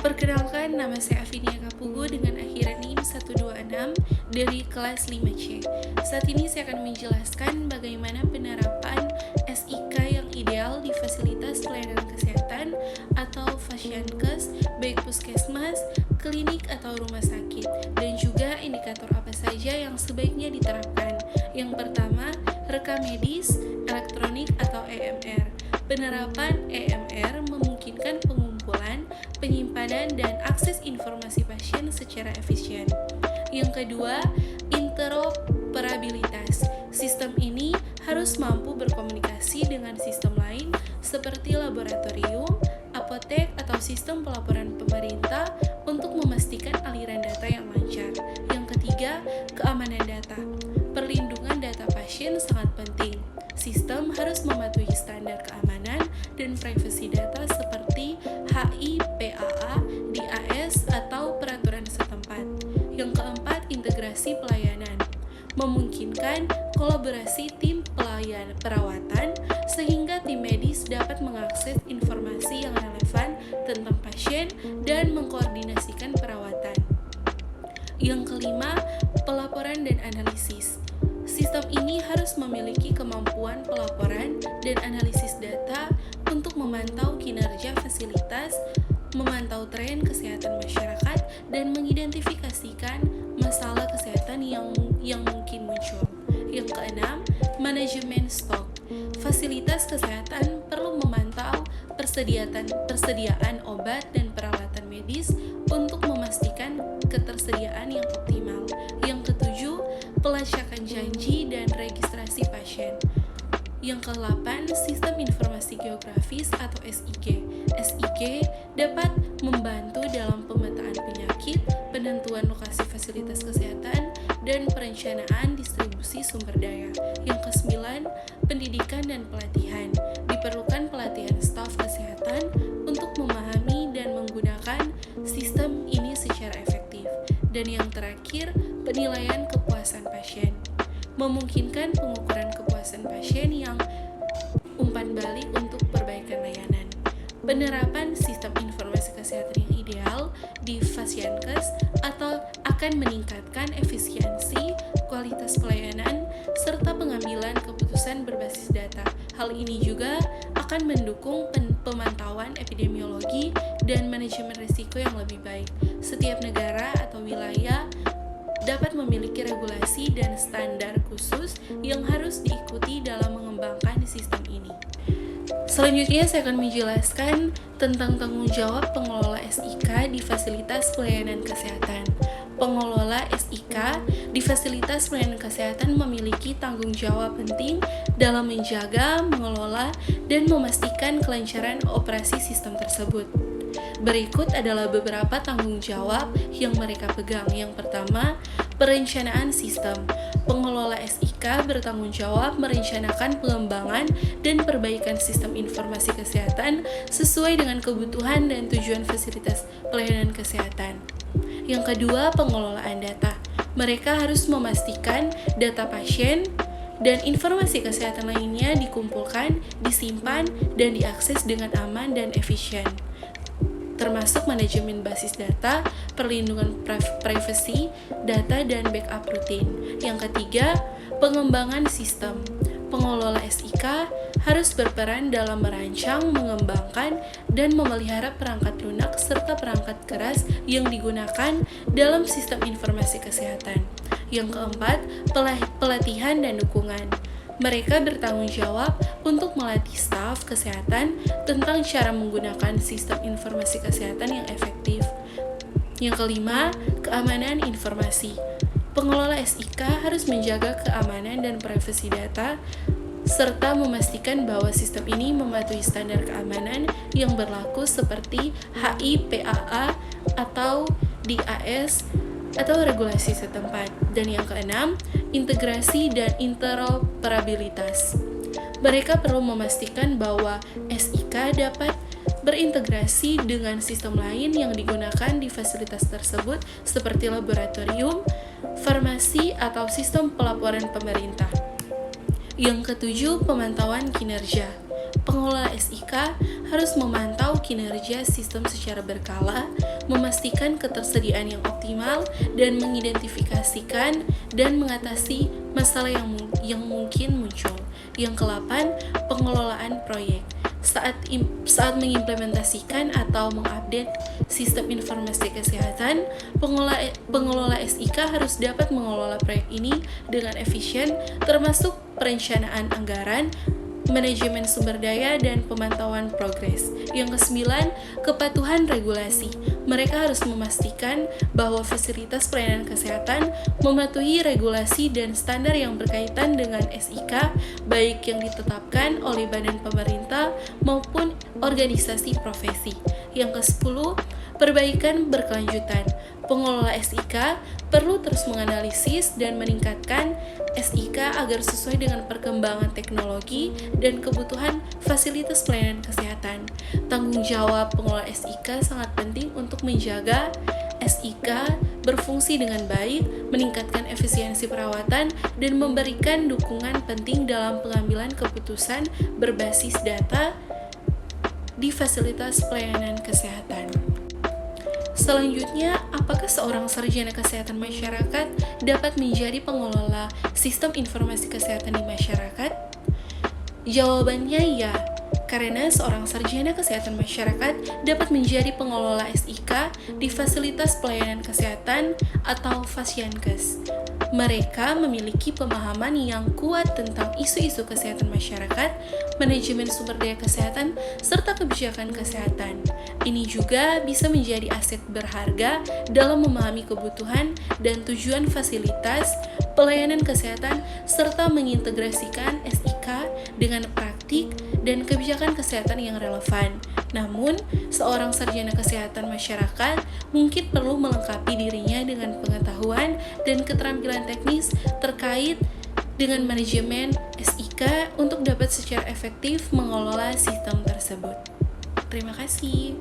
Perkenalkan, nama saya Afinia Kapugu dengan akhiran NIM 126 dari kelas 5C. Saat ini saya akan menjelaskan bagaimana penerapan SIK yang ideal di fasilitas pelayanan kesehatan atau Fasyankes, baik puskesmas, klinik atau rumah sakit, dan juga indikator apa saja yang sebaiknya diterapkan. Yang pertama, rekam medis, elektronik atau EMR. Penerapan EMR memungkinkan pengumpulan, penyimpanan, dan akses informasi pasien secara efisien. Yang kedua, interoperabilitas. Sistem ini harus mampu berkomunikasi dengan sistem lain seperti laboratorium, apotek, atau sistem pelaporan pemerintah untuk memastikan aliran data yang lancar. Yang ketiga, keamanan data. Perlindungan data pasien sangat penting. Sistem harus mematuhi standar keamanan dan privasi data seperti HIPAA, DAS, atau peraturan setempat. Yang keempat, integrasi pelayanan. Memungkinkan kolaborasi tim perawatan sehingga tim medis dapat mengakses informasi yang relevan tentang pasien dan mengkoordinasikan perawatan. Yang kelima, pelaporan dan analisis. Sistem ini harus memiliki kemampuan pelaporan dan analisis data untuk memantau kinerja fasilitas, memantau tren kesehatan masyarakat, dan mengidentifikasikan masalah kesehatan yang mungkin muncul. Yang keenam, manajemen stok. Fasilitas kesehatan perlu memantau persediaan obat dan peralatan medis untuk memastikan ketersediaan yang optimal. Yang ketujuh, pelacakan janji dan registrasi pasien. Yang ke-8, sistem informasi geografis atau SIG. SIG dapat membantu dalam pemetaan penyakit, penentuan lokasi fasilitas kesehatan, dan perencanaan distribusi sumber daya. Yang ke-9, pendidikan dan pelatihan. Diperlukan pelatihan staf kesehatan untuk memahami dan menggunakan sistem ini secara efektif. Dan yang terakhir, penilaian kepuasan pasien. Memungkinkan pengukuran kepuasan pasien yang umpan balik untuk perbaikan layanan. Penerapan sistem informasi kesehatan yang ideal di Fasyankes atau akan meningkatkan efisiensi, kualitas pelayanan, serta pengambilan keputusan berbasis data. Hal ini juga akan mendukung pemantauan epidemiologi dan manajemen risiko yang lebih baik. Setiap negara atau wilayah dapat memiliki regulasi dan standar khusus yang harus diikuti dalam mengembangkan sistem ini. Selanjutnya saya akan menjelaskan tentang tanggung jawab pengelola SIK di fasilitas pelayanan kesehatan. Pengelola SIK di fasilitas pelayanan kesehatan memiliki tanggung jawab penting dalam menjaga, mengelola, dan memastikan kelancaran operasi sistem tersebut. Berikut adalah beberapa tanggung jawab yang mereka pegang. Yang pertama, perencanaan sistem. Pengelola SIK bertanggung jawab merencanakan pengembangan dan perbaikan sistem informasi kesehatan sesuai dengan kebutuhan dan tujuan fasilitas pelayanan kesehatan. Yang kedua, pengelolaan data. Mereka harus memastikan data pasien dan informasi kesehatan lainnya dikumpulkan, disimpan, dan diakses dengan aman dan efisien, termasuk manajemen basis data, perlindungan privasi data, dan backup rutin. Yang ketiga, pengembangan sistem. Pengelola SIK harus berperan dalam merancang, mengembangkan, dan memelihara perangkat lunak serta perangkat keras yang digunakan dalam sistem informasi kesehatan. Yang keempat, pelatihan dan dukungan. Mereka bertanggung jawab untuk melatih staf kesehatan tentang cara menggunakan sistem informasi kesehatan yang efektif. Yang kelima, keamanan informasi. Pengelola SIK harus menjaga keamanan dan privasi data serta memastikan bahwa sistem ini mematuhi standar keamanan yang berlaku seperti HIPAA atau DAS atau regulasi setempat. Dan yang keenam, integrasi dan interoperabilitas. Mereka perlu memastikan bahwa SIK dapat berintegrasi dengan sistem lain yang digunakan di fasilitas tersebut seperti laboratorium, farmasi, atau sistem pelaporan pemerintah. Yang ketujuh, pemantauan kinerja. pengelola SIK harus memantau kinerja sistem secara berkala, memastikan ketersediaan yang optimal, dan mengidentifikasikan dan mengatasi masalah yang mungkin muncul. Yang ke-8, pengelolaan proyek. Saat mengimplementasikan atau mengupdate sistem informasi kesehatan, pengelola SIK harus dapat mengelola proyek ini dengan efisien, termasuk perencanaan anggaran, manajemen sumber daya, dan pemantauan progres. Yang ke-9, kepatuhan regulasi. Mereka harus memastikan bahwa fasilitas pelayanan kesehatan mematuhi regulasi dan standar yang berkaitan dengan SIK, baik yang ditetapkan oleh badan pemerintah maupun organisasi profesi. Yang ke-10, perbaikan berkelanjutan. Pengelola SIK perlu terus menganalisis dan meningkatkan SIK agar sesuai dengan perkembangan teknologi dan kebutuhan fasilitas pelayanan kesehatan. Tanggung jawab pengelola SIK sangat penting untuk menjaga SIK berfungsi dengan baik, meningkatkan efisiensi perawatan, dan memberikan dukungan penting dalam pengambilan keputusan berbasis data di fasilitas pelayanan kesehatan. Selanjutnya, apakah seorang sarjana kesehatan masyarakat dapat menjadi pengelola sistem informasi kesehatan di masyarakat? Jawabannya ya, karena seorang sarjana kesehatan masyarakat dapat menjadi pengelola SIK di fasilitas pelayanan kesehatan atau Fasyankes. Mereka memiliki pemahaman yang kuat tentang isu-isu kesehatan masyarakat, manajemen sumber daya kesehatan, serta kebijakan kesehatan. Ini juga bisa menjadi aset berharga dalam memahami kebutuhan dan tujuan fasilitas pelayanan kesehatan, serta mengintegrasikan SIK dengan praktik dan kebijakan kesehatan yang relevan. Namun, seorang sarjana kesehatan masyarakat mungkin perlu melengkapi dirinya dengan pengetahuan dan keterampilan teknis terkait dengan manajemen SIK untuk dapat secara efektif mengelola sistem tersebut. Terima kasih.